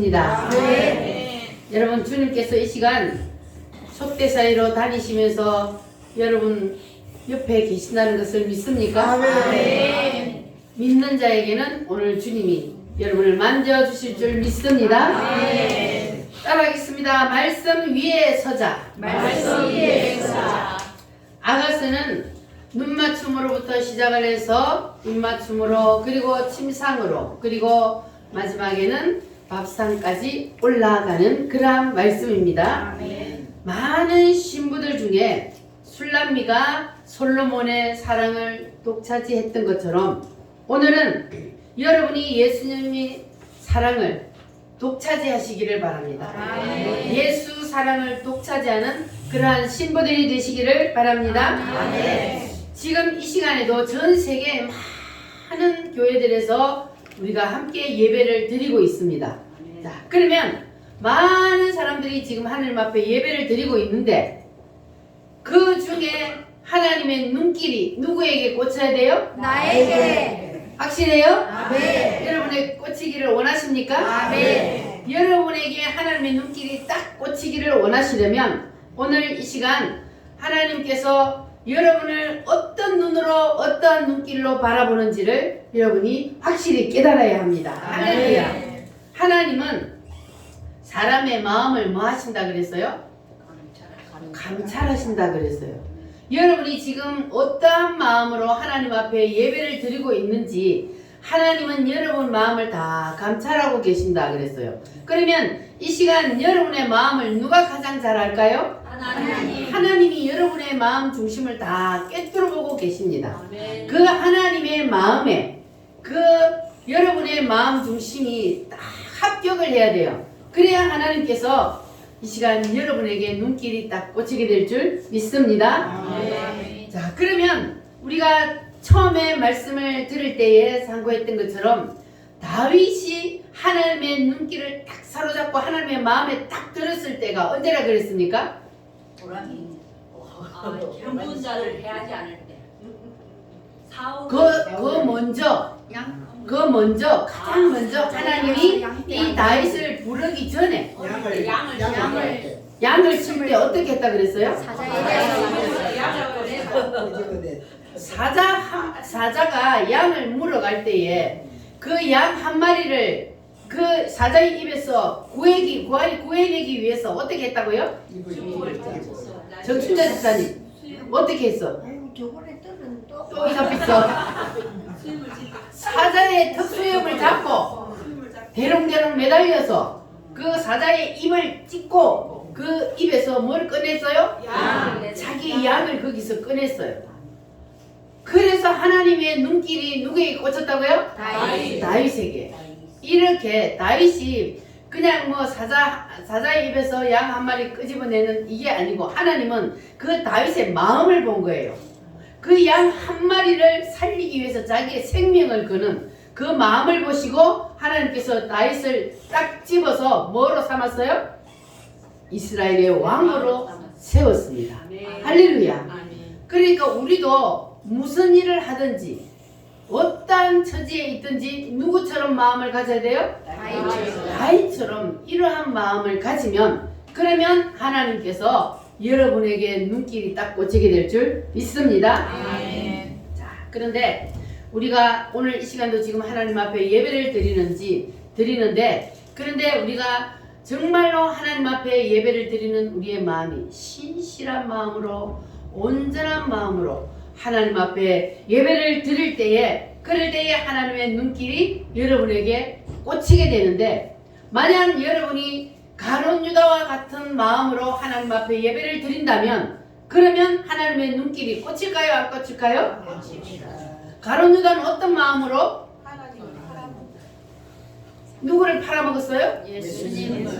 계십니다. 여러분, 주님께서 이 시간 촛대 사이로 다니시면서 여러분 옆에 계신다는 것을 믿습니까? 믿는 자에게는 오늘 주님이 여러분을 만져주실 줄 믿습니다. 따라하겠습니다. 말씀 위에 서자. 아가스는 눈맞춤으로부터 시작을 해서 입맞춤으로, 그리고 침상으로, 그리고 마지막에는 밥상까지 올라가는 그러한 말씀입니다. 많은 신부들 중에 술람미가 솔로몬의 사랑을 독차지했던 것처럼 오늘은 여러분이 예수님의 사랑을 독차지하시기를 바랍니다. 예수 사랑을 독차지하는 그러한 신부들이 되시기를 바랍니다. 지금 이 시간에도 전 세계 많은 교회들에서 우리가 함께 예배를 드리고 있습니다. 자, 그러면 많은 사람들이 지금 하나님 앞에 예배를 드리고 있는데 그 중에 하나님의 눈길이 누구에게 꽂혀야 돼요? 나에게. 확실해요? 네. 여러분의 꽂히기를 원하십니까? 네. 여러분에게 하나님의 눈길이 딱 꽂히기를 원하시려면 오늘 이 시간 하나님께서 여러분을 어떤 눈으로, 어떠한 눈길로 바라보는지를 여러분이 확실히 깨달아야 합니다. 할렐루야. 하나님은 사람의 마음을 뭐 하신다 그랬어요? 감찰하신다 그랬어요. 여러분이 지금 어떠한 마음으로 하나님 앞에 예배를 드리고 있는지 하나님은 여러분 마음을 다 감찰하고 계신다 그랬어요. 그러면 이 시간 여러분의 마음을 누가 가장 잘 알까요? 하나님이 여러분의 마음 중심을 다 꿰뚫어 보고 계십니다. 그 하나님의 마음에 그 여러분의 마음 중심이 딱 합격을 해야 돼요. 그래야 하나님께서 이 시간 여러분에게 눈길이 딱 꽂히게 될 줄 믿습니다. 자, 그러면 우리가 처음에 말씀을 들을 때에 상고했던 것처럼 다윗이 하나님의 눈길을 딱 사로잡고 하나님의 마음에 딱 들었을 때가 언제라 그랬습니까? 경분자를 해하지 않을 때. 그 먼저 가장 먼저 하나님이 이 다윗을 부르기 전에 양을 칠 때 어떻게 했다 그랬어요? 사자가 양을 물어갈 때에 그 양 한 마리를 그 사자의 입에서 구해내기 위해서 어떻게 했다고요? 정춘자 집사님 어떻게 했어? 저번에 떠는 또 잡혔어. 사자의 턱수염을 잡고 대롱대롱 매달려서 그 사자의 입을 찢고 그 입에서 뭘 꺼냈어요? 자기 양을 거기서 꺼냈어요. 그래서 하나님의 눈길이 누구에게 꽂혔다고요? 다윗에게. 이렇게 다윗이 그냥 뭐 사자의 입에서 양 한 마리 끄집어내는 이게 아니고 하나님은 그 다윗의 마음을 본 거예요. 그 양 한 마리를 살리기 위해서 자기의 생명을 거는 그 마음을 보시고 하나님께서 다윗을 딱 집어서 뭐로 삼았어요? 이스라엘의 왕으로 세웠습니다. 할렐루야. 그러니까 우리도 무슨 일을 하든지 어떠한 처지에 있든지 누구처럼 마음을 가져야 돼요? 다윗처럼 이러한 마음을 가지면 그러면 하나님께서 여러분에게 눈길이 딱 꽂히게 될 줄 믿습니다. 자, 그런데 우리가 오늘 이 시간도 지금 하나님 앞에 예배를 드리는데 그런데 우리가 정말로 하나님 앞에 예배를 드리는 우리의 마음이 신실한 마음으로 온전한 마음으로 하나님 앞에 예배를 드릴 때에 그럴 때에 하나님의 눈길이 여러분에게 꽂히게 되는데 만약 여러분이 가룟 유다와 같은 마음으로 하나님 앞에 예배를 드린다면 그러면 하나님의 눈길이 꽂힐까요? 안 꽂힐까요? 가룟 유다는 어떤 마음으로? 누구를 팔아먹었어요?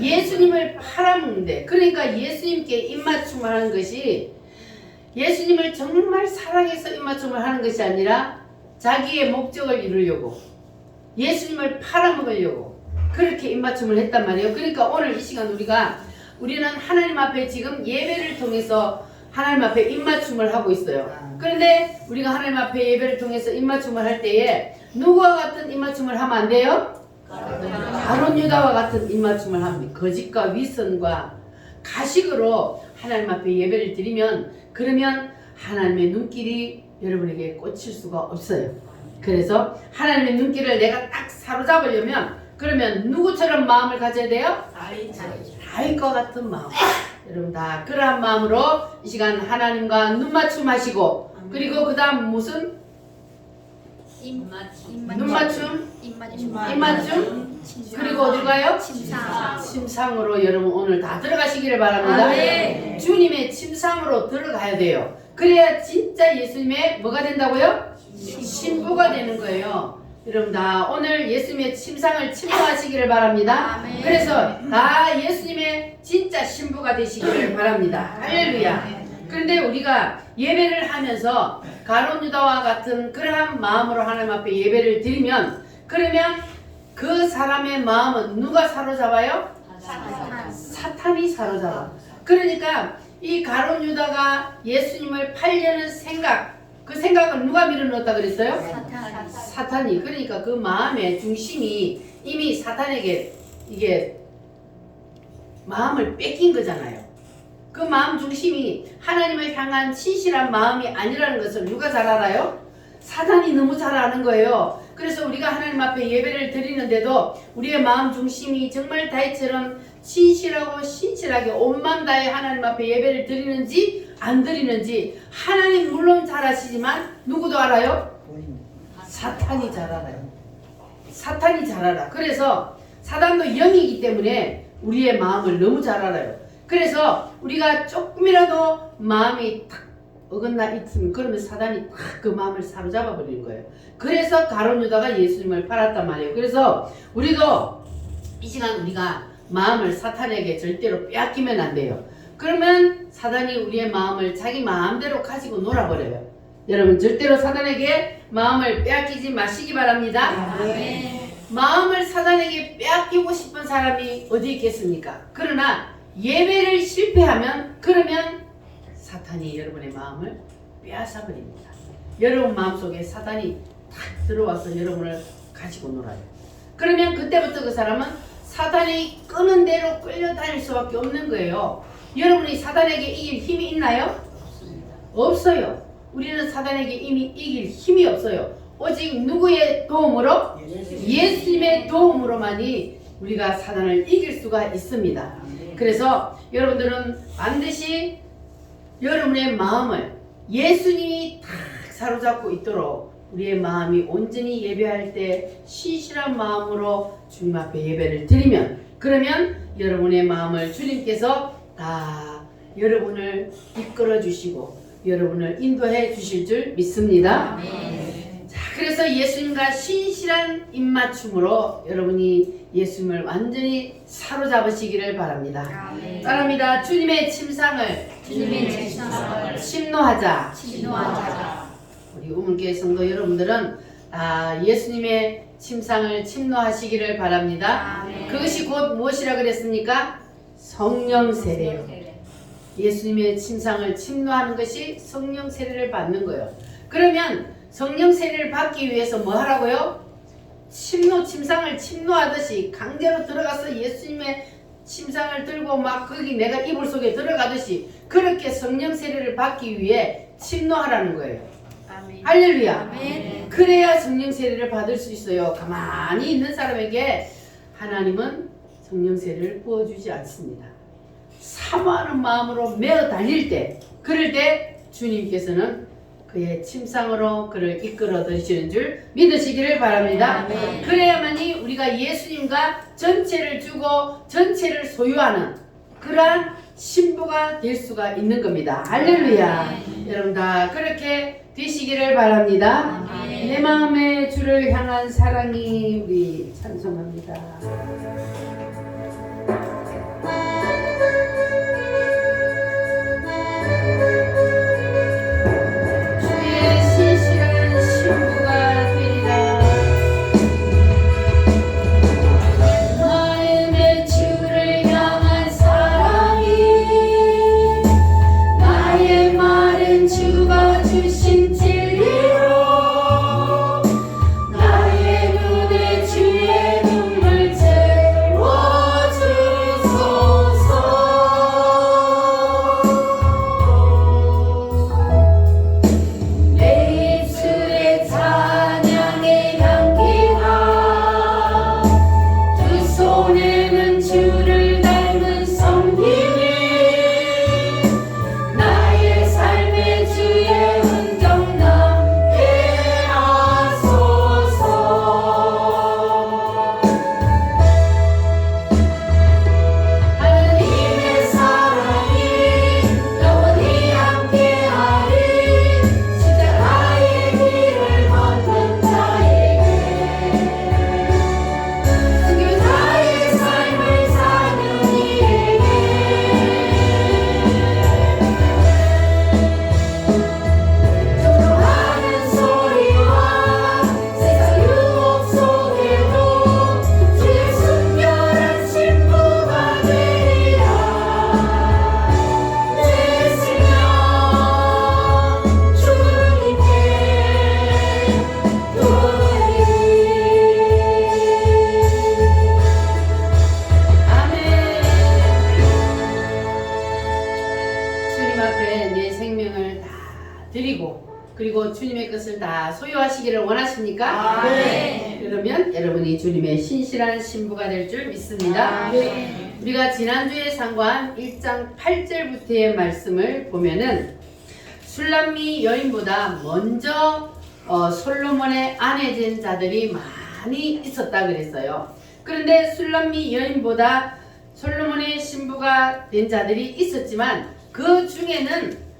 예수님을 팔아먹는데 그러니까 예수님께 입맞춤을 하는 것이 예수님을 정말 사랑해서 입맞춤을 하는 것이 아니라 자기의 목적을 이루려고 예수님을 팔아먹으려고 그렇게 입맞춤을 했단 말이에요. 그러니까 오늘 이 시간 우리는 하나님 앞에 지금 예배를 통해서 하나님 앞에 입맞춤을 하고 있어요. 그런데 우리가 하나님 앞에 예배를 통해서 입맞춤을 할 때에 누구와 같은 입맞춤을 하면 안 돼요? 가룟 유다와 같은 입맞춤을 합니다. 거짓과 위선과 가식으로 하나님 앞에 예배를 드리면 그러면 하나님의 눈길이 여러분에게 꽂힐 수가 없어요. 그래서 하나님의 눈길을 내가 딱 사로잡으려면 그러면 누구처럼 마음을 가져야 돼요? 다윗과 같은 마음. 여러분 다 그러한 마음으로 이 시간 하나님과 눈맞춤 하시고 그리고 그 다음 무슨? 눈맞춤? 입맞춤? 그리고 어디 가요? 침상으로 여러분 오늘 다 들어가시기를 바랍니다. 주님의 침상으로 들어가야 돼요. 그래야 진짜 예수님의 뭐가 된다고요? 신부가 되는 거예요. 여러분 다 오늘 예수님의 침상을 침노하시기를 바랍니다. 그래서 다 예수님의 진짜 신부가 되시기를 바랍니다. 할렐루야. 그런데 우리가 예배를 하면서 가룟 유다와 같은 그러한 마음으로 하나님 앞에 예배를 드리면 그러면 그 사람의 마음은 누가 사로잡아요? 사탄이 사로잡아. 그러니까 이 가룟 유다가 예수님을 팔려는 생각, 그 생각을 누가 밀어넣었다 그랬어요? 사탄이. 그러니까 그 마음의 중심이 이미 사탄에게 이게 마음을 뺏긴 거잖아요. 그 마음 중심이 하나님을 향한 신실한 마음이 아니라는 것을 누가 잘 알아요? 사탄이 너무 잘 아는 거예요. 그래서 우리가 하나님 앞에 예배를 드리는데도 우리의 마음 중심이 정말 다윗처럼 신실하고 신실하게 온 마음 다해 하나님 앞에 예배를 드리는지 안 드리는지 하나님 물론 잘 아시지만 누구도 알아요? 사탄이 잘 알아요. 사탄이 잘 알아. 그래서 사탄도 영이기 때문에 우리의 마음을 너무 잘 알아요. 그래서 우리가 조금이라도 마음이 탁 어긋나 있으면 그러면 사단이 탁 그 마음을 사로잡아 버리는 거예요. 그래서 가룟 유다가 예수님을 팔았단 말이에요. 그래서 우리도 이 시간 우리가 마음을 사탄에게 절대로 빼앗기면 안 돼요. 그러면 사단이 우리의 마음을 자기 마음대로 가지고 놀아버려요. 여러분 절대로 사단에게 마음을 빼앗기지 마시기 바랍니다. 마음을 사단에게 빼앗기고 싶은 사람이 어디 있겠습니까? 그러나 예배를 실패하면 그러면 사탄이 여러분의 마음을 빼앗아 버립니다. 여러분 마음속에 사탄이 탁 들어와서 여러분을 가지고 놀아요. 그러면 그때부터 그 사람은 사탄이 끄는 대로 끌려다닐 수밖에 없는 거예요. 여러분이 사탄에게 이길 힘이 있나요? 없어요. 우리는 사탄에게 이미 이길 힘이 없어요. 오직 누구의 도움으로? 예수님의 도움으로만이 우리가 사탄을 이길 수가 있습니다. 그래서 여러분들은 반드시 여러분의 마음을 예수님이 딱 사로잡고 있도록 우리의 마음이 온전히 예배할 때 신실한 마음으로 주님 앞에 예배를 드리면 그러면 여러분의 마음을 주님께서 다 여러분을 이끌어 주시고 여러분을 인도해 주실 줄 믿습니다. 자, 그래서 예수님과 신실한 입맞춤으로 여러분이 예수님을 완전히 사로잡으시기를 바랍니다. 따라합니다. 주님의 침상을 침노하자. 우리 우물교회 성도 여러분들은 예수님의 침상을 침노하시기를 바랍니다. 그것이 곧 무엇이라 그랬습니까? 성령 세례요. 예수님의 침상을 침노하는 것이 성령 세례를 받는 거예요. 그러면 성령 세례를 받기 위해서 뭐 하라고요? 침상을 침노하듯이 강제로 들어가서 예수님의 침상을 들고 막 거기 내가 이불 속에 들어가듯이 그렇게 성령 세례를 받기 위해 침노하라는 거예요. 아멘. 할렐루야. 아멘. 그래야 성령 세례를 받을 수 있어요. 가만히 있는 사람에게 하나님은 성령 세례를 부어주지 않습니다. 사모하는 마음으로 매어 달릴 때, 그럴 때 주님께서는 그의 침상으로 그를 이끌어 드시는 줄 믿으시기를 바랍니다. 아멘. 그래야만이 우리가 예수님과 전체를 주고 전체를 소유하는 그러한 신부가 될 수가 있는 겁니다. 할렐루야. 여러분 다 그렇게 되시기를 바랍니다. 아멘. 내 마음의 주를 향한 사랑이 우리 찬송합니다. 주의 눈 자신의 생명을 다 드리고 그리고 주님의 것을 다 소유하시기를 원하십니까? 그러면 여러분이 주님의 신실한 신부가 될 줄 믿습니다. 우리가 지난주에 상고한 1장 8절부터의 말씀을 보면은 술람미 여인보다 먼저 솔로몬의 아내 된 자들이 많이 있었다 그랬어요. 그런데 술람미 여인보다 솔로몬의 신부가 된 자들이 있었지만 그 중에는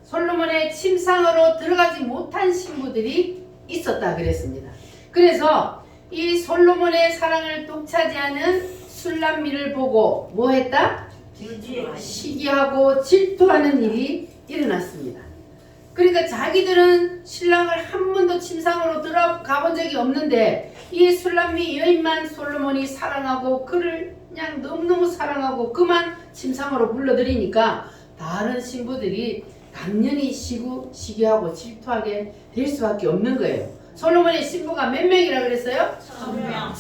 솔로몬의 침상으로 들어가지 못한 신부들이 있었다 그랬습니다. 그래서 이 솔로몬의 사랑을 독차지하는 술람미를 보고 뭐 했다? 시기하고 질투하는 일이 일어났습니다. 그러니까 자기들은 신랑을 한 번도 침상으로 들어가 본 적이 없는데 이 술람미 여인만 솔로몬이 사랑하고 그를 그냥 너무너무 사랑하고 그만 침상으로 불러들이니까 다른 신부들이 당연히 시기하고 질투하게 될 수밖에 없는 거예요. 솔로몬의 신부가 몇 명이라 그랬어요?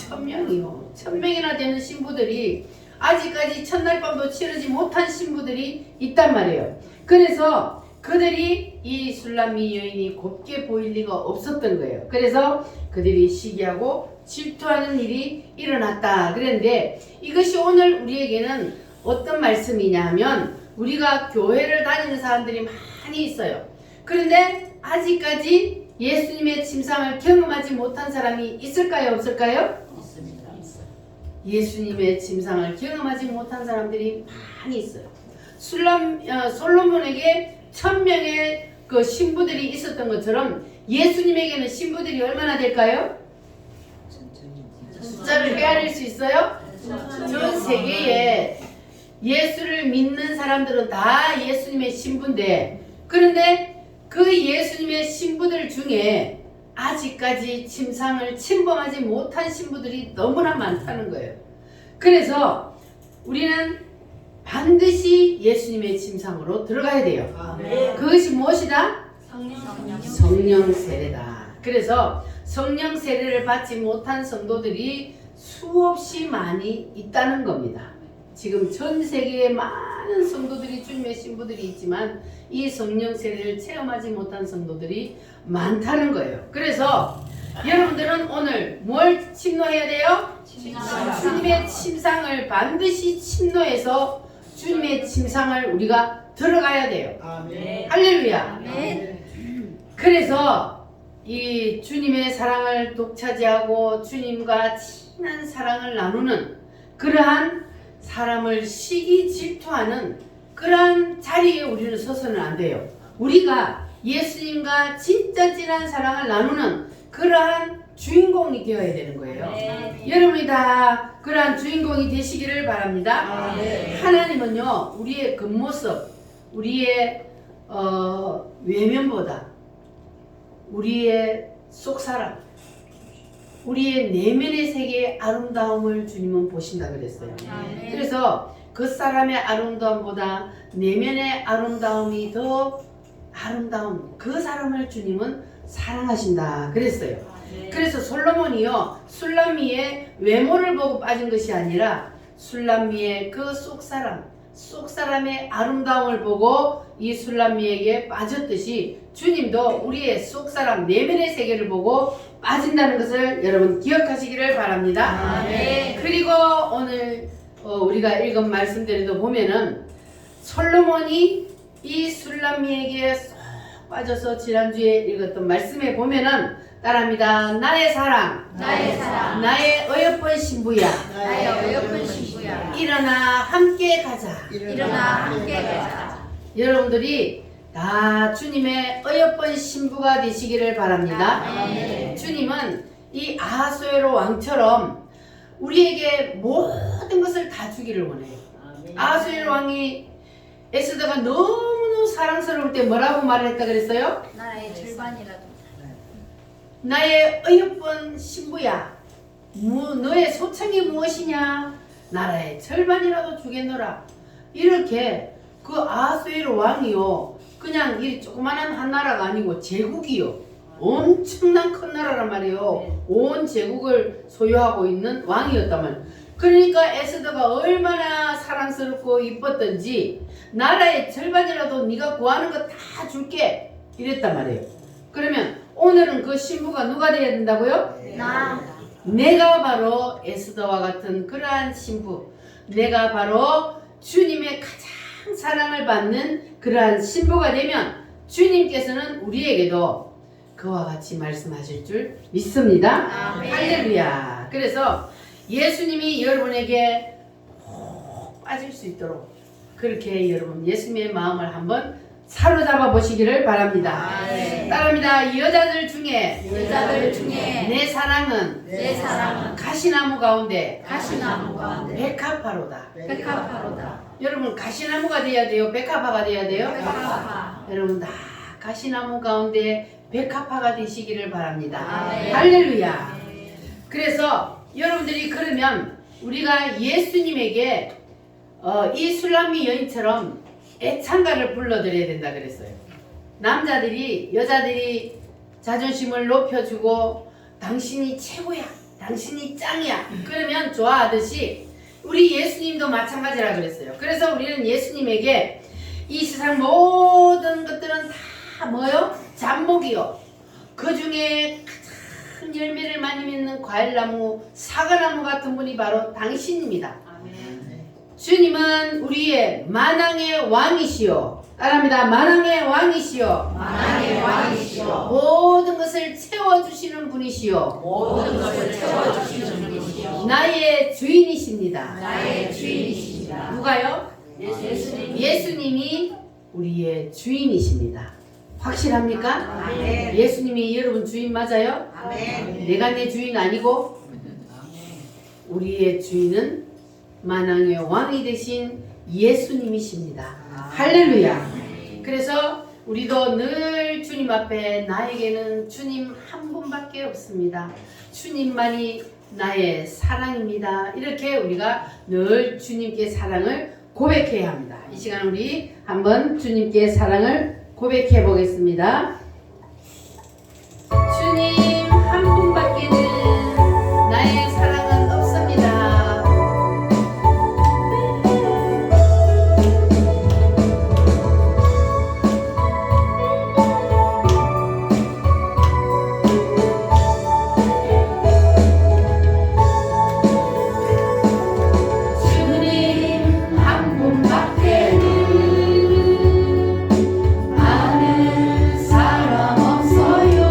1000명이요. 1000명이나 되는 신부들이 아직까지 첫날 밤도 치르지 못한 신부들이 있단 말이에요. 그래서 그들이 이 술람미 여인이 곱게 보일 리가 없었던 거예요. 그래서 그들이 시기하고 질투하는 일이 일어났다 그랬는데 이것이 오늘 우리에게는 어떤 말씀이냐 하면 우리가 교회를 다니는 사람들이 많이 있어요. 그런데 아직까지 예수님의 침상을 경험하지 못한 사람이 있을까요? 없을까요? 있습니다. 예수님의 침상을 경험하지 못한 사람들이 많이 있어요. 솔로몬에게 1000명의 그 신부들이 있었던 것처럼 예수님에게는 신부들이 얼마나 될까요? 숫자를 헤아릴 수 있어요? 전 세계에 예수를 믿는 사람들은 다 예수님의 신부인데 그런데 그 예수님의 신부들 중에 아직까지 침상을 침범하지 못한 신부들이 너무나 많다는 거예요. 그래서 우리는 반드시 예수님의 침상으로 들어가야 돼요. 그것이 무엇이다? 성령 세례다. 그래서 성령 세례를 받지 못한 성도들이 수없이 많이 있다는 겁니다. 지금 전 세계에 많은 성도들이 주님의 신부들이 있지만 이 성령 세례를 체험하지 못한 성도들이 많다는 거예요. 그래서 여러분들은 오늘 뭘 침노해야 돼요? 주님의 침상을 반드시 침노해서 주님의 침상을 우리가 들어가야 돼요. 할렐루야. 그래서 이 주님의 사랑을 독차지하고 주님과 친한 사랑을 나누는 그러한 사람을 시기 질투하는 그러한 자리에 우리는 서서는 안 돼요. 우리가 예수님과 진짜 진한 사랑을 나누는 그러한 주인공이 되어야 되는 거예요. 여러분이 다 그러한 주인공이 되시기를 바랍니다. 하나님은요 우리의 겉모습, 우리의 외면보다 우리의 속사람, 우리의 내면의 세계의 아름다움을 주님은 보신다 그랬어요. 그래서 겉사람의 아름다움보다 내면의 아름다움이 더 아름다운 그 사람을 주님은 사랑하신다 그랬어요. 그래서 솔로몬이요 술람미의 외모를 보고 빠진 것이 아니라 술람미의 그 속사람의 아름다움을 보고 이 술람미에게 빠졌듯이 주님도 우리의 속사람 내면의 세계를 보고 빠진다는 것을 여러분 기억하시기를 바랍니다. 그리고 오늘 우리가 읽은 말씀대로도 보면은 솔로몬이 이 술람미에게 쏙 빠져서 지난주에 읽었던 말씀에 보면은 따라합니다. 나의 사랑, 나의 어여쁜 신부야, 일어나 함께 가자. 여러분들이 다 주님의 어여쁜 신부가 되시기를 바랍니다. 주님은 이 아하수에로 왕처럼 우리에게 모든 것을 다 주기를 원해요. 아하수에로 왕이 에스더가 너무너무 사랑스러울 때 뭐라고 말을 했다 그랬어요? 나의 절반이라도. 나의 어여쁜 신부야, 너의 소청이 무엇이냐? 나라의 절반이라도 주겠노라. 이렇게 그 아하수에로 왕이요 그냥 이 조그만한 한 나라가 아니고 제국이요 엄청난 큰 나라란 말이에요. 온 제국을 소유하고 있는 왕이었다면 그러니까 에스더가 얼마나 사랑스럽고 이뻤던지 나라의 절반이라도 네가 구하는 거 다 줄게 이랬단 말이에요. 그러면 오늘은 그 신부가 누가 되어야 된다고요? 내가 바로 에스더와 같은 그러한 신부, 내가 바로 주님의 가장 사랑을 받는 그러한 신부가 되면 주님께서는 우리에게도 그와 같이 말씀하실 줄 믿습니다. 아멘. 할렐루야. 그래서 예수님이 여러분에게 푹 빠질 수 있도록 그렇게 여러분 예수님의 마음을 한번 사로잡아 보시기를 바랍니다. 아멘. 따라합니다. 여자들 중에 내 사랑은 가시나무 가운데 백합화로다. 여러분 가시나무가 돼야 돼요? 백합화가 돼야 돼요? 여러분 다 가시나무 가운데 백합화가 되시기를 바랍니다. 아멘. 할렐루야. 그래서 여러분들이 그러면 우리가 예수님에게 이 술람미 여인처럼 애창가를 불러드려야 된다 그랬어요. 남자들이 여자들이 자존심을 높여주고 당신이 최고야, 당신이 짱이야 그러면 좋아하듯이 우리 예수님도 마찬가지라 그랬어요. 그래서 우리는 예수님에게 이 세상 모든 것들은 다 뭐요? 잡목이요. 그 중에 가장 열매를 많이 맺는 과일나무, 사과나무 같은 분이 바로 당신입니다. 주님은 우리의 만왕의 왕이시오. 따라합니다. 만왕의 왕이시오. 모든 것을 채워주시는 분이시오. 나의 주인이십니다. 누가요? 예수님이 우리의 주인이십니다. 확실합니까? 예수님이 여러분 주인 맞아요? 내가 내 주인 아니고 우리의 주인은 만왕의 왕이 되신 예수님이십니다. 할렐루야. 그래서 우리도 늘 주님 앞에 나에게는 주님 한 분밖에 없습니다. 주님만이 나의 사랑입니다. 이렇게 우리가 늘 주님께 사랑을 고백해야 합니다. 이 시간 우리 한번 주님께 사랑을 고백해 보겠습니다. 주님 한 분밖에는 나의 사랑은 없습니다. 아는 사람 없어요.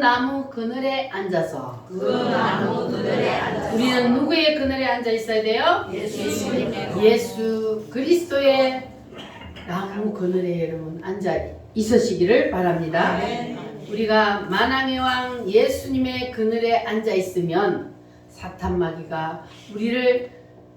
나무 그늘에 앉아서 그 나무 그늘에 앉아서 우리는 누구의 그늘에 앉아 있어야 돼요? 예수님의 예수 그리스도의 나무 그늘에 여러분 앉아 있으시기를 바랍니다. 아멘. 우리가 만왕의 왕 예수님의 그늘에 앉아 있으면 사탄 마귀가 우리를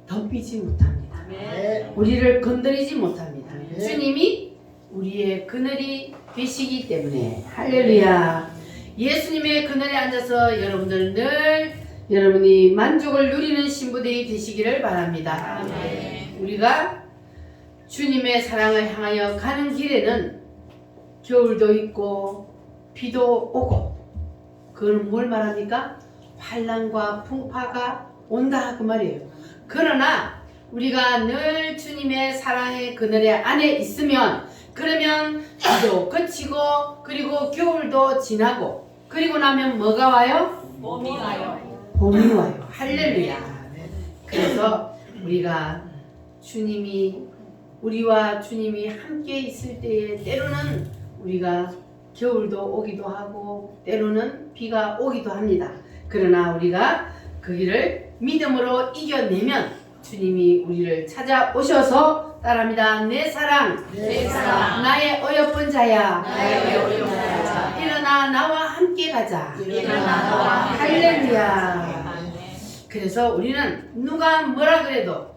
덤비지 못합니다. 아멘. 우리를 건드리지 못합니다. 아멘. 주님이 우리의 그늘이 되시기 때문에 할렐루야. 예수님의 그늘에 앉아서 여러분들 늘 여러분이 만족을 누리는 신부들이 되시기를 바랍니다. 아멘. 우리가 주님의 사랑을 향하여 가는 길에는 겨울도 있고 비도 오고 그건 뭘 말합니까? 환난과 풍파가 온다 그 말이에요. 그러나 우리가 늘 주님의 사랑의 그늘에 안에 있으면 그러면 비도 그치고 그리고 겨울도 지나고 그리고 나면 뭐가 와요? 봄이 와요. 봄이 와요. 할렐루야. 그래서 우리가 주님이 우리와 주님이 함께 있을 때에 때로는 우리가 겨울도 오기도 하고 때로는 비가 오기도 합니다. 그러나 우리가 그 길을 믿음으로 이겨내면 주님이 우리를 찾아오셔서 따라합니다. 내 사랑, 내 사랑, 나의 어여쁜 자야, 나의 어여쁜 자야. 일어나 나와 함께 가자. 일어나 나와 함께 할렐루야. 아멘. 그래서 우리는 누가 뭐라 그래도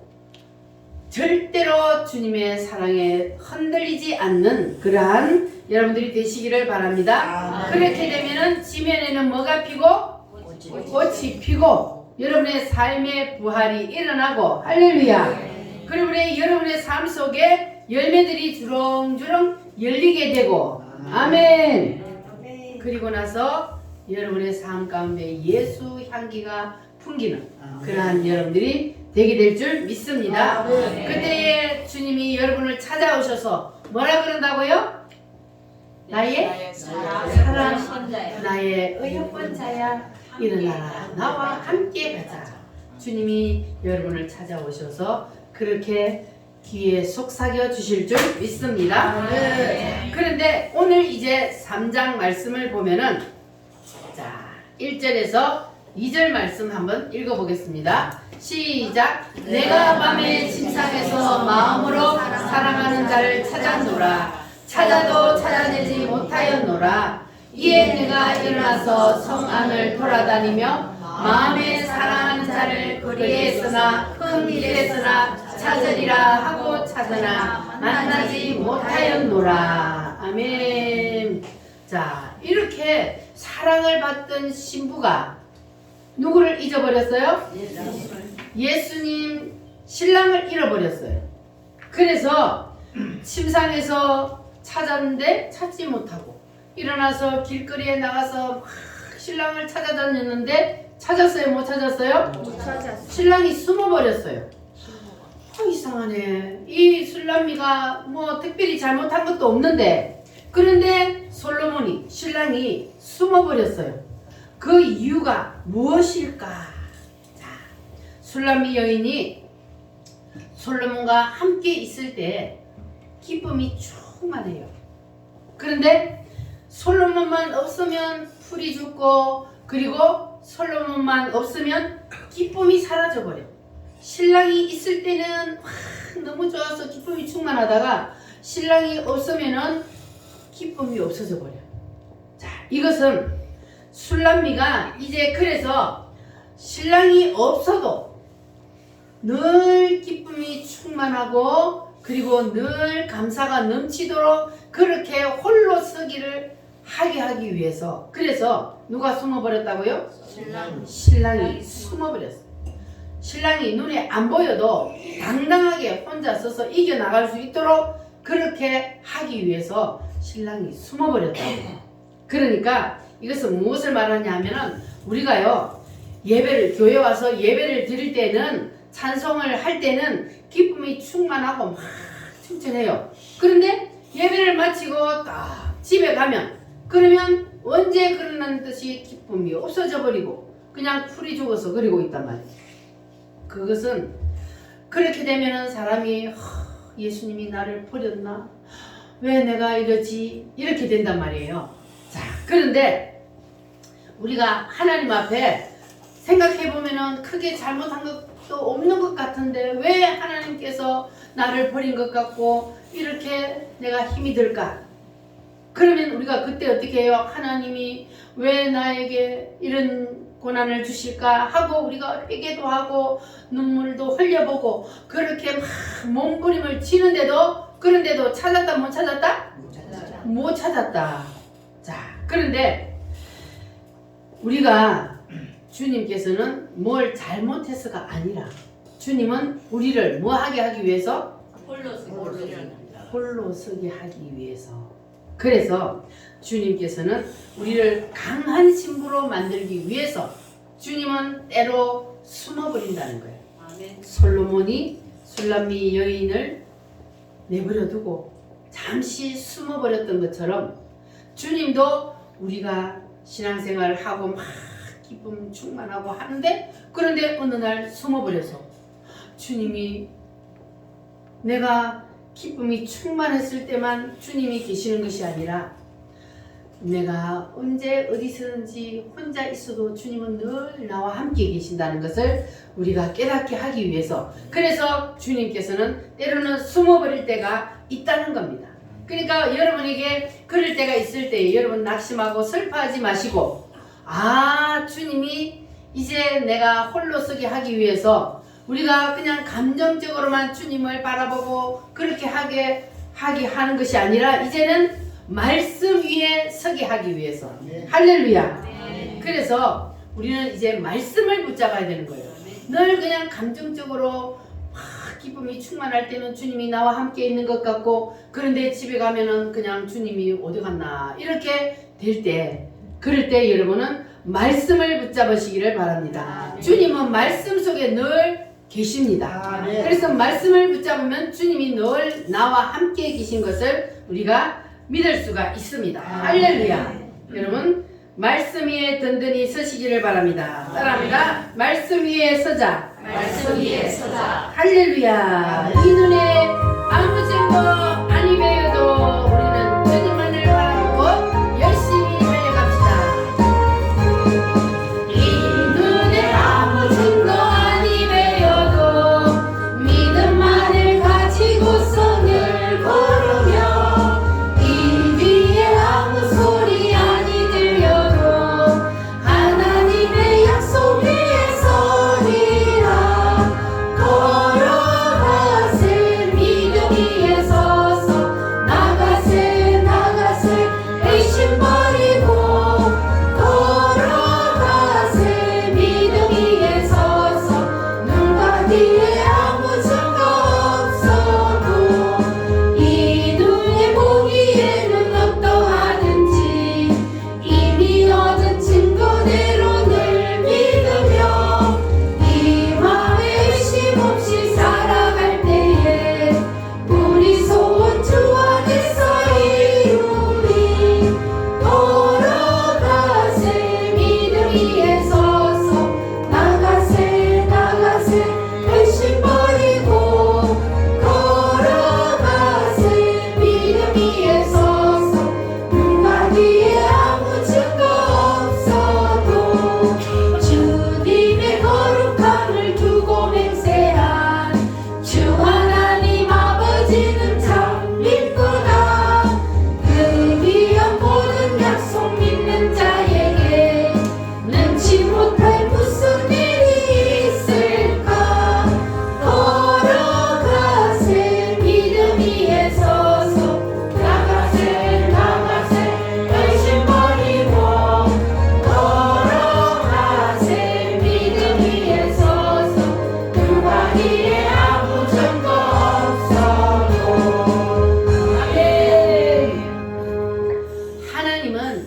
절대로 주님의 사랑에 흔들리지 않는 그러한 여러분들이 되시기를 바랍니다. 아멘. 그렇게 되면은 지면에는 뭐가 피고 꽃이 피고 여러분의 삶의 부활이 일어나고 할렐루야. 그리고 여러분의 삶 속에 열매들이 주렁주렁 열리게 되고 아멘. 그리고 나서 여러분의 삶 가운데 예수 향기가 풍기는 그러한 여러분들이 되게 될 줄 믿습니다. 그때에 주님이 여러분을 찾아오셔서 뭐라 그런다고요? 나의 사랑, 선자야. 나의 어여쁜 자야, 일어나라 나와 함께 가자. 주님이 여러분을 찾아오셔서 그렇게 귀에 속삭여 주실 줄 믿습니다. 그런데 오늘 이제 3장 말씀을 보면은 자 1절에서 2절 말씀 한번 읽어보겠습니다. 시작. 내가 밤에 침상에서 마음으로 사랑하는 자를 찾았노라. 찾아도 찾아내지 못하였노라. 이에 내가 일어나서 성 안을 돌아다니며 마음에 사랑하는 자를 거리에서나 큰 길에서나 찾으리라 하고 찾으나 만나지 못하였노라. 아멘. 자, 이렇게 사랑을 받던 신부가 누구를 잊어버렸어요? 예수님 신랑을 잃어버렸어요. 그래서 침상에서 찾았는데 찾지 못하고 일어나서 길거리에 나가서 막 신랑을 찾아다녔는데 찾았어요? 못 찾았어요? 못 찾았어. 신랑이 숨어버렸어요. 이상하네. 이 술람미가 뭐 특별히 잘못한 것도 없는데 그런데 솔로몬이 신랑이 숨어버렸어요. 그 이유가 무엇일까? 자, 술람미 여인이 솔로몬과 함께 있을 때 기쁨이 충만해요. 그런데 솔로몬만 없으면 풀이 죽고 그리고 솔로몬만 없으면 기쁨이 사라져버려. 신랑이 있을 때는 너무 좋아서 기쁨이 충만하다가 신랑이 없으면은 기쁨이 없어져 버려. 자, 이것은 술람미가 이제 그래서 신랑이 없어도 늘 기쁨이 충만하고 그리고 늘 감사가 넘치도록 그렇게 홀로 서기를 하게 하기 위해서 그래서 누가 숨어버렸다고요? 신랑이 숨어버렸어요. 신랑이 눈에 안 보여도 당당하게 혼자 서서 이겨나갈 수 있도록 그렇게 하기 위해서 신랑이 숨어버렸다고. 그러니까 이것은 무엇을 말하냐 하면은 우리가요 예배를 교회 와서 예배를 드릴 때는 찬송을 할 때는 기쁨이 충만하고 막 칭찬해요. 그런데 예배를 마치고 딱 집에 가면 그러면 언제 그러는 듯이 기쁨이 없어져 버리고 그냥 풀이 죽어서 그리고 있단 말이에요. 그것은 그렇게 되면은 사람이 예수님이 나를 버렸나? 왜 내가 이러지? 이렇게 된단 말이에요. 자, 그런데 우리가 하나님 앞에 생각해보면은 크게 잘못한 것도 없는 것 같은데 왜 하나님께서 나를 버린 것 같고 이렇게 내가 힘이 들까? 그러면 우리가 그때 어떻게 해요? 하나님이 왜 나에게 이런 고난을 주실까 하고 우리가 회개도 하고 눈물도 흘려보고 그렇게 막 몸부림을 치는데도 그런데도 찾았다 못 찾았다? 못 찾았다. 자, 그런데 우리가 주님께서는 뭘 잘못해서가 아니라 주님은 우리를 뭐 하게 하기 위해서? 홀로 서게 하기 위해서. 그래서 주님께서는 우리를 강한 신부로 만들기 위해서 주님은 때로 숨어버린다는 거예요. 솔로몬이 술람미 여인을 내버려 두고 잠시 숨어버렸던 것처럼 주님도 우리가 신앙생활을 하고 막 기쁨 충만하고 하는데 그런데 어느 날 숨어버려서 주님이 내가 기쁨이 충만했을 때만 주님이 계시는 것이 아니라 내가 언제 어디서든지 혼자 있어도 주님은 늘 나와 함께 계신다는 것을 우리가 깨닫게 하기 위해서 그래서 주님께서는 때로는 숨어버릴 때가 있다는 겁니다. 그러니까 여러분에게 그럴 때가 있을 때 여러분 낙심하고 슬퍼하지 마시고 주님이 이제 내가 홀로 서게 하기 위해서 우리가 그냥 감정적으로만 주님을 바라보고 그렇게 하게 하는 것이 아니라 이제는 말씀 위에 서게 하기 위해서 할렐루야. 그래서 우리는 이제 말씀을 붙잡아야 되는 거예요. 늘 그냥 감정적으로 기쁨이 충만할 때는 주님이 나와 함께 있는 것 같고 그런데 집에 가면은 그냥 주님이 어디 갔나 이렇게 될 때 그럴 때 여러분은 말씀을 붙잡으시기를 바랍니다. 주님은 말씀 속에 늘 계십니다. 그래서 말씀을 붙잡으면 주님이 늘 나와 함께 계신 것을 우리가 믿을 수가 있습니다. 할렐루야. 여러분 말씀 위에 든든히 서시기를 바랍니다. 따라합니다. 말씀 위에 서자. 말씀 위에 서자. 할렐루야. 이 눈에 아무 증거 아니 배워도 우리는 주님만을 바라보고 열심히 달려갑시다. 이 눈에 아무 증거 아니 배워도 믿음만을 가지고서 늘 걸으며 이 뒤에 아무 소리 아니 들려도 하나님의 약속 위에 서리라. 걸어가세 믿음 위에 서서 나가세 의심 버리고 걸어가세 믿음 위에 서서 눈과 뒤에 아무 증거 없어도 이 눈에 보기에는 어떠하든지 이미 얻은 증거대로 늘 믿으며 이 마음에 의심 없이 살아갈 때에 우리 소원 주 안에서 이루리. 걸어가세 믿음 위에 서서 나가세 의심 버리고 걸어가세 믿음 위에 서서 눈과 뒤에 아무 증거 없어도 주님의 거룩함을 두고 맹세한 주 하나님 아버지는 참 믿구나. 그 귀한 모든 약속 믿는 자에게 능치 못할 무슨 일이 있을까. 걸어가세 믿음 위에 서서 나가세 의심 버리고 걸어가세 믿음 위에 서서 눈과 뒤에 아무 증거 없어도. 아멘. 하나님은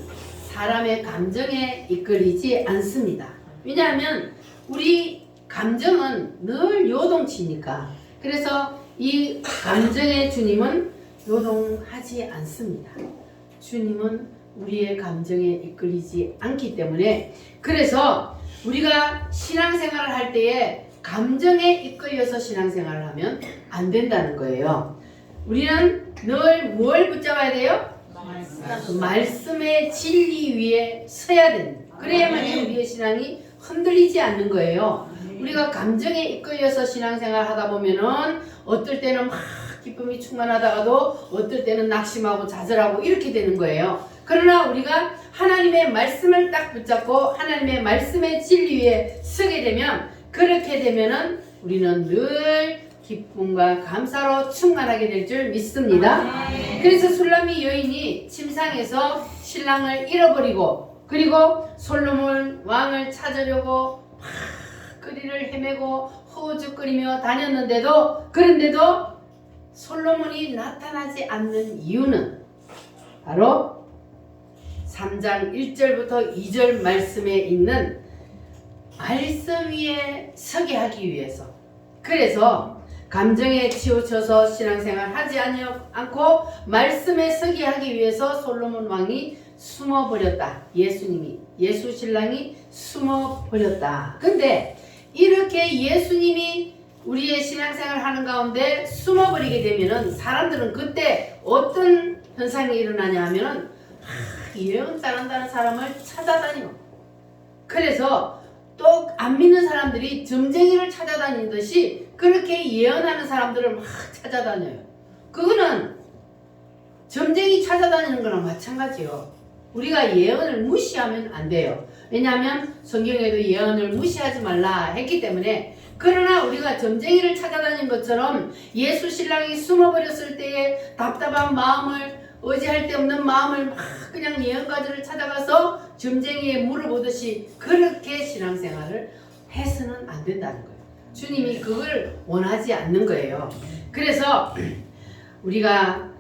사람의 감정에 이끌리지 않습니다. 왜냐하면 우리 감정은 늘 요동치니까. 그래서 이 감정의 주님은 요동하지 않습니다. 주님은 우리의 감정에 이끌리지 않기 때문에 그래서 우리가 신앙생활을 할 때에 감정에 이끌려서 신앙생활을 하면 안 된다는 거예요. 우리는 늘 뭘 붙잡아야 돼요? 말씀의 진리 위에 서야 됩니다. 그래야만이 우리의 신앙이 흔들리지 않는 거예요. 우리가 감정에 이끌려서 신앙생활 하다 보면은 어떨 때는 막 기쁨이 충만하다가도 어떨 때는 낙심하고 좌절하고 이렇게 되는 거예요. 그러나 우리가 하나님의 말씀을 딱 붙잡고 하나님의 말씀의 진리 위에 서게 되면, 그렇게 되면은 우리는 늘 기쁨과 감사로 충만하게 될 줄 믿습니다. 그래서 술람미 여인이 침상에서 신랑을 잃어버리고, 그리고 솔로몬 왕을 찾으려고 막 거리를 헤매고 허우적거리며 다녔는데도, 그런데도 솔로몬이 나타나지 않는 이유는 바로 3장 1절부터 2절 말씀에 있는 말씀 위에 서게 하기 위해서. 그래서 감정에 치우쳐서 신앙생활 하지 않고 말씀에 서게 하기 위해서 솔로몬 왕이 숨어버렸다. 예수 신랑이 숨어버렸다. 근데 이렇게 예수님이 우리의 신앙생활 하는 가운데 숨어버리게 되면은 사람들은 그때 어떤 현상이 일어나냐 하면은 예언 잘한다는 사람을 찾아다니고, 그래서 또 안 믿는 사람들이 점쟁이를 찾아다니듯이 그렇게 예언하는 사람들을 막 찾아다녀요. 그거는 점쟁이 찾아다니는 거랑 마찬가지요. 우리가 예언을 무시하면 안 돼요. 왜냐하면 성경에도 예언을 무시하지 말라 했기 때문에. 그러나 우리가 점쟁이를 찾아다닌 것처럼 예수 신랑이 숨어버렸을 때에 답답한 마음을, 의지할 데 없는 마음을 막 그냥 예언가들을 찾아가서 점쟁이에 물어보듯이 그렇게 신앙생활을 해서는 안 된다는 거예요. 주님이 그걸 원하지 않는 거예요. 그래서 우리가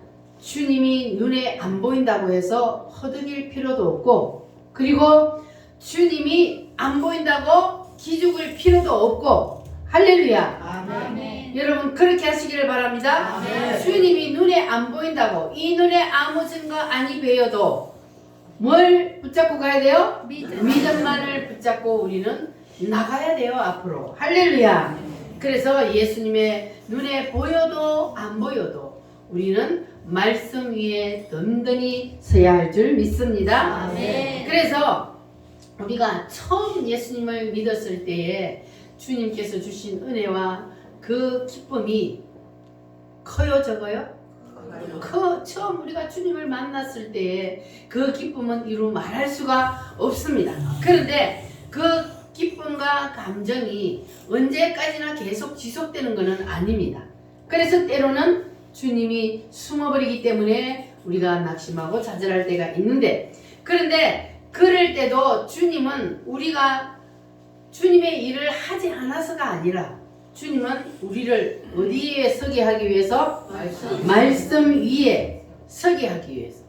주님이 눈에 안 보인다고 해서 허덕일 필요도 없고, 그리고 주님이 안 보인다고 기죽을 필요도 없고, 할렐루야. 아멘. 여러분 그렇게 하시기를 바랍니다. 아멘. 주님이 눈에 안 보인다고 이 눈에 아무 증거 아니 배워도 뭘 붙잡고 가야 돼요? 믿음만을 붙잡고 우리는 나가야 돼요. 앞으로. 할렐루야. 그래서 예수님의 눈에 보여도 안 보여도 우리는 말씀 위에 든든히 서야 할 줄 믿습니다. 아멘. 그래서 우리가 처음 예수님을 믿었을 때에 주님께서 주신 은혜와 그 기쁨이 커요, 적어요? 처음 우리가 주님을 만났을 때에 그 기쁨은 이루 말할 수가 없습니다. 그런데 그 기쁨과 감정이 언제까지나 계속 지속되는 것은 아닙니다. 그래서 때로는 주님이 숨어버리기 때문에 우리가 낙심하고 좌절할 때가 있는데, 그런데 그럴 때도 주님은 우리가 주님의 일을 하지 않아서가 아니라 주님은 우리를 어디에 서게 하기 위해서? 말씀 위에 서게 하기 위해서.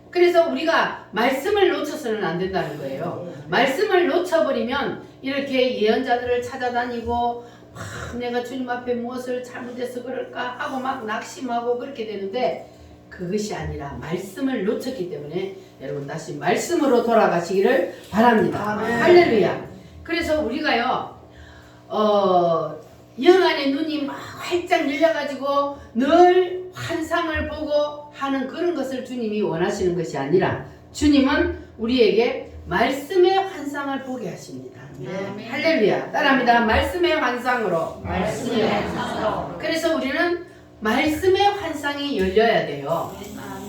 그래서 우리가 말씀을 놓쳐서는 안 된다는 거예요. 말씀을 놓쳐버리면 이렇게 예언자들을 찾아다니고 내가 주님 앞에 무엇을 잘못해서 그럴까 하고 막 낙심하고 그렇게 되는데, 그것이 아니라 말씀을 놓쳤기 때문에 여러분 다시 말씀으로 돌아가시기를 바랍니다. 할렐루야. 그래서 우리가요 영안의 눈이 막 활짝 열려가지고 늘 환상을 보고 하는 그런 것을 주님이 원하시는 것이 아니라 주님은 우리에게 말씀의 환상을 보게 하십니다. 네. 할렐루야. 따라합니다. 말씀의 환상으로. 말씀의 환상으로. 그래서 우리는 말씀의 환상이 열려야 돼요.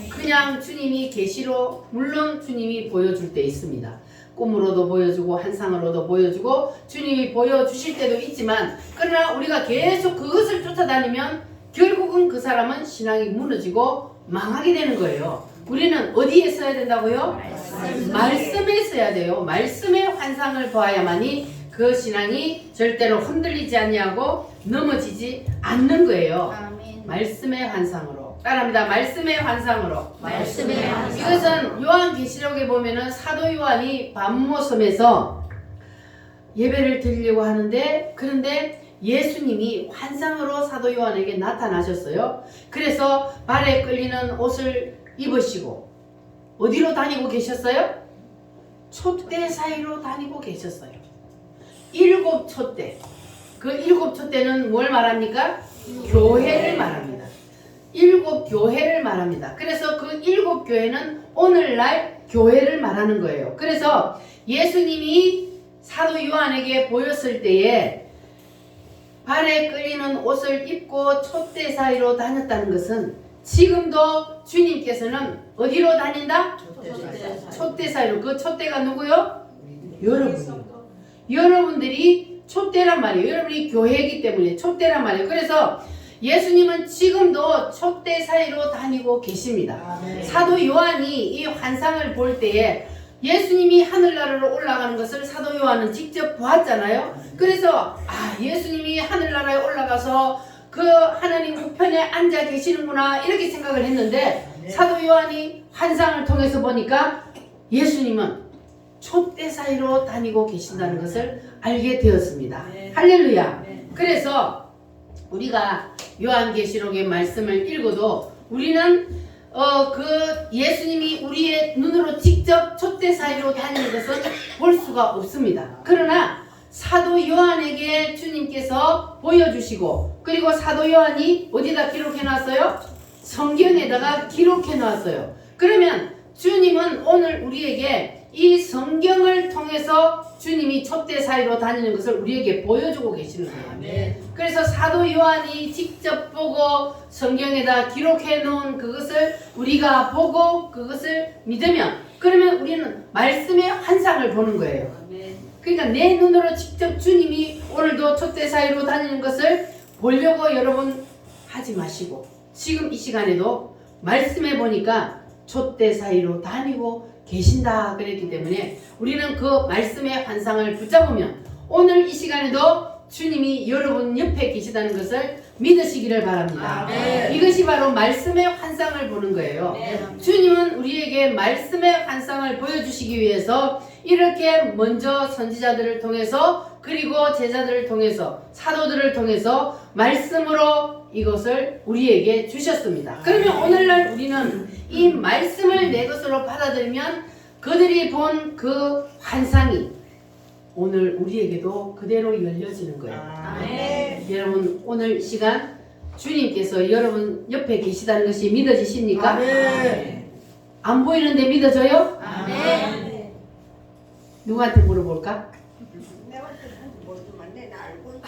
그냥 주님이 계시로, 물론 주님이 보여줄 때 있습니다. 꿈으로도 보여주고 환상으로도 보여주고 주님이 보여주실 때도 있지만, 그러나 우리가 계속 그것을 쫓아다니면 결국은 그 사람은 신앙이 무너지고 망하게 되는 거예요. 우리는 어디에 서야 된다고요? 말씀에 서야 돼요. 말씀의 환상을 보아야만이 그 신앙이 절대로 흔들리지 아니하고 넘어지지 않는 거예요. 말씀의 환상으로. 따라합니다. 말씀의 환상으로. 말씀의 환상. 이것은 요한계시록에 보면은 사도 요한이 밤모섬에서 예배를 드리려고 하는데, 그런데 예수님이 환상으로 사도 요한에게 나타나셨어요. 그래서 발에 끌리는 옷을 입으시고 어디로 다니고 계셨어요? 촛대 사이로 다니고 계셨어요. 7 촛대. 그 7 촛대는 뭘 말합니까? 교회를 말합니다. 7 교회를 말합니다. 그래서 그 7 교회는 오늘날 교회를 말하는 거예요. 그래서 예수님이 사도 요한에게 보였을 때에 발에 끌리는 옷을 입고 촛대 사이로 다녔다는 것은 지금도 주님께서는 어디로 다닌다? 촛대 사이로. 그 촛대가 누구요? 여러분. 여러분들이 촛대란 말이에요. 여러분이 교회이기 때문에 촛대란 말이에요. 그래서 예수님은 지금도 촛대 사이로 다니고 계십니다. 사도 요한이 이 환상을 볼 때에 예수님이 하늘나라로 올라가는 것을 사도 요한은 직접 보았잖아요. 그래서 예수님이 하늘나라에 올라가서 그 하나님 우편에 앉아 계시는구나 이렇게 생각을 했는데 사도 요한이 환상을 통해서 보니까 예수님은 촛대 사이로 다니고 계신다는 것을 알게 되었습니다. 할렐루야. 그래서 우리가 요한계시록의 말씀을 읽어도 우리는 그 예수님이 우리의 눈으로 직접 촛대 사이로 다니는 것은 볼 수가 없습니다. 그러나 사도 요한에게 주님께서 보여주시고 그리고 사도 요한이 어디다 기록해 놨어요? 성경에다가 기록해 놨어요. 그러면 주님은 오늘 우리에게 이 성경을 통해서 주님이 촛대 사이로 다니는 것을 우리에게 보여주고 계시는 거예요. 그래서 사도 요한이 직접 보고 성경에다 기록해 놓은 그것을 우리가 보고 그것을 믿으면 그러면 우리는 말씀의 환상을 보는 거예요. 그러니까 내 눈으로 직접 주님이 오늘도 촛대 사이로 다니는 것을 보려고 여러분 하지 마시고 지금 이 시간에도 말씀해 보니까 촛대 사이로 다니고 계신다 그랬기 때문에 우리는 그 말씀의 환상을 붙잡으면 오늘 이 시간에도 주님이 여러분 옆에 계시다는 것을 믿으시기를 바랍니다. 이것이 바로 말씀의 환상을 보는 거예요. 주님은 우리에게 말씀의 환상을 보여주시기 위해서 이렇게 먼저 선지자들을 통해서 그리고 제자들을 통해서 사도들을 통해서 말씀으로 이것을 우리에게 주셨습니다. 그러면 오늘날 우리는 이 말씀을 내 것으로 받아들이면 그들이 본 그 환상이 오늘 우리에게도 그대로 열려지는 거예요. 여러분 오늘 이 시간 주님께서 여러분 옆에 계시다는 것이 믿어지십니까? 안 보이는데 믿어져요? 누구한테 물어볼까? 내가 모르지만 내가 알고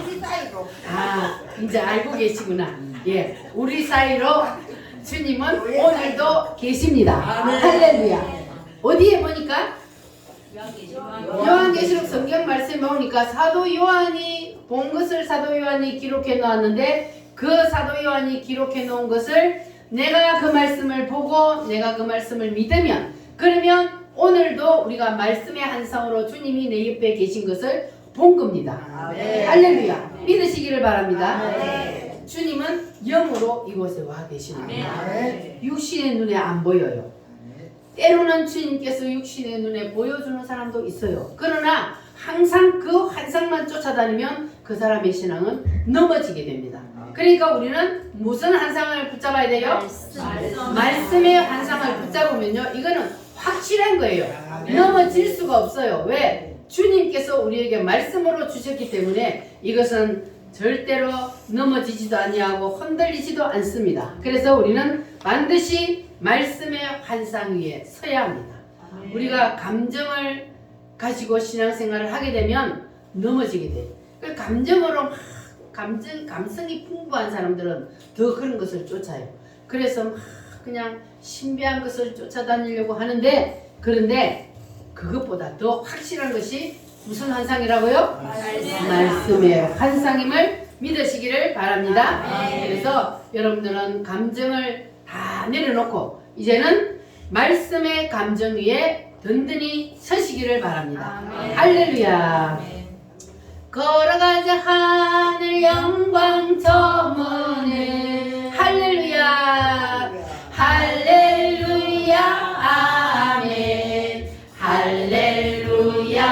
우리 사이로 이제 알고 계시구나. 예, 우리 사이로 주님은 오늘도 계십니다. 할렐루야. 어디에 보니까? 요한계시록 성경 말씀에 보니까 사도 요한이 본 것을 사도 요한이 기록해 놓았는데 그 사도 요한이 기록해 놓은 것을 내가 그 말씀을 보고 내가 그 말씀을 믿으면 그러면 오늘도 우리가 말씀의 환상으로 주님이 내 옆에 계신 것을 본 겁니다. 할렐루야. 믿으시기를 바랍니다. 주님은 영으로 이곳에 와 계십니다. 육신의 눈에 안 보여요. 때로는 주님께서 육신의 눈에 보여주는 사람도 있어요. 그러나 항상 그 환상만 쫓아다니면 그 사람의 신앙은 넘어지게 됩니다. 그러니까 우리는 무슨 환상을 붙잡아야 돼요? 말씀의 환상을 붙잡으면요 이거는 확실한 거예요. 넘어질 수가 없어요. 왜? 주님께서 우리에게 말씀으로 주셨기 때문에 이것은 절대로 넘어지지도 아니하고 흔들리지도 않습니다. 그래서 우리는 반드시 말씀의 환상 위에 서야 합니다. 우리가 감정을 가지고 신앙생활을 하게 되면 넘어지게 돼요. 감정으로 막 감성이 풍부한 사람들은 더 그런 것을 쫓아요. 그래서 막 그냥 신비한 것을 쫓아다니려고 하는데 그런데 그것보다 더 확실한 것이 무슨 환상이라고요? 말씀의 환상임을 믿으시기를 바랍니다. 그래서 여러분들은 감정을 다 내려놓고 이제는 말씀의 감정 위에 든든히 서시기를 바랍니다. 할렐루야. 걸어가자 하늘 영광 저 문을 할렐루야 할렐루야 아멘 할렐루야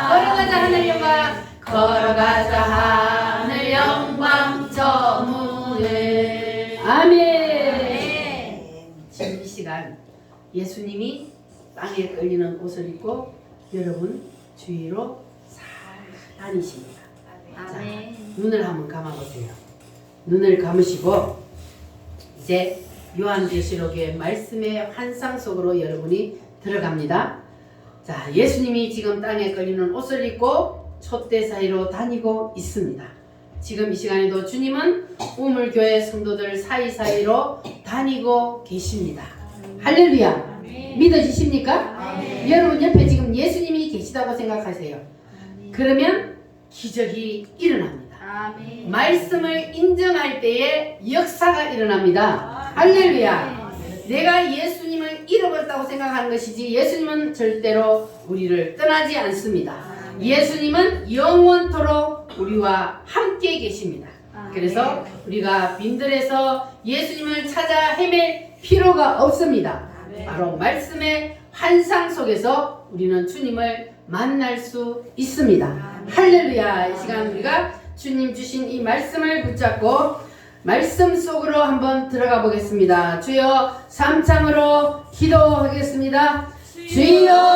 걸어가자 하늘 영광 걸어가자 하늘 영광 저 문을 아멘. 지금 이 시간 예수님이 땅에 끌리는 옷을 입고 여러분 주위로 다니십니다. 자, 눈을 한번 감아보세요. 눈을 감으시고 이제 요한계시록의 말씀의 환상 속으로 여러분이 들어갑니다. 자, 예수님이 지금 땅에 걸리는 옷을 입고 촛대 사이로 다니고 있습니다. 지금 이 시간에도 주님은 우물교회 성도들 사이사이로 다니고 계십니다. 할렐루야. 믿어지십니까? 여러분 옆에 지금 예수님이 계시다고 생각하세요. 그러면 기적이 일어납니다. 말씀을 인정할 때에 역사가 일어납니다. 할렐루야. 내가 예수님을 잃어버렸다고 생각하는 것이지 예수님은 절대로 우리를 떠나지 않습니다. 예수님은 영원토록 우리와 함께 계십니다. 그래서 우리가 빈들에서 예수님을 찾아 헤맬 필요가 없습니다. 바로 말씀의 환상 속에서 우리는 주님을 만날 수 있습니다. 할렐루야. 이 시간 우리가 주님 주신 이 말씀을 붙잡고 말씀 속으로 한번 들어가 보겠습니다. 주여, 삼창으로 기도하겠습니다. 주여